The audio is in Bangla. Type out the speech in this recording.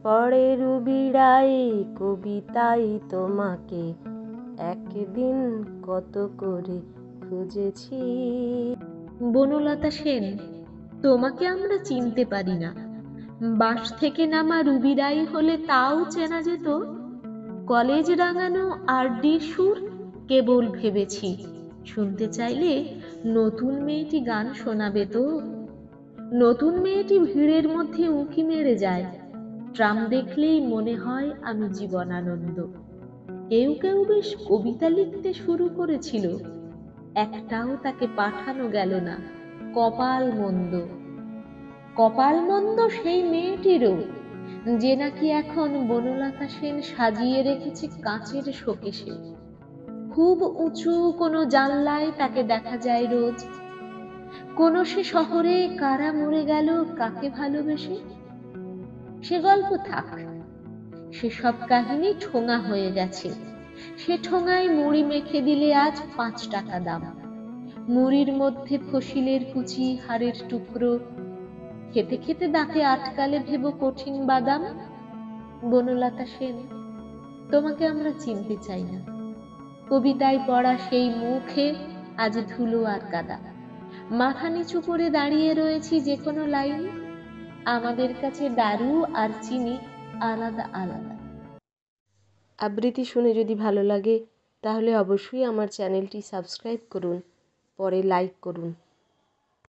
পড়ে রুবিরাই কবিতাই তোমাকে একদিন কত করে খুঁজেছি। বনলতা সেন, তোমাকে আমরা চিনতে পারি না। বাস থেকে নামা রুবিরাই হলে তাও চেনা যেত। কলেজ রাঙানো আরডি সুর কেবল ভেবেছি, শুনতে চাইলে নতুন মেয়েটি গান শোনাবে তো। নতুন মেয়েটি ভিড়ের মধ্যে উঁকি মেরে যায়, ট্রাম দেখলেই মনে হয় আমি জীবনানন্দ। কেউ কেউ বেশ কবিতা লিখতে শুরু করেছিল, একটাও তাকে পাঠানো গেল না। কপাল মন্দ, কপাল মন্দ সেই মেয়েটিরও, যে নাকি এখন বনলতা সেন সাজিয়ে রেখেছে কাঁচের শোকেসে। খুব উঁচু কোনো জানলায় তাকে দেখা যায় রোজ। কোন সে শহরে কারা মরে গেল কাকে ভালোবেসে। সে গল্প থাক, সে সব কাহিনী ঠোঙা হয়ে গেছে। সে ঠোঙায় মুড়ি মেখে দিলে আজ 5 টাকা দাম। মুড়ির মধ্যে ফসিলের কুচি, হাড়ের টুকরো, খেতে খেতে দাঁতে আটকালে ভেবো কঠিন বাদাম। বনলতা সেন, তোমাকে আমরা চিনতে চাই না। কবিতায় পড়া সেই মুখে আজ ধুলো আর কাদা। মাথা নিচু করে দাঁড়িয়ে রয়েছি যে কোনো লাইন। আমাদের কাছে দারু আর চিনি আলাদা আলাদা। আবৃত্তি শুনে যদি ভালো লাগে তাহলে অবশ্যই আমার চ্যানেলটি সাবস্ক্রাইব করুন, পরে লাইক করুন।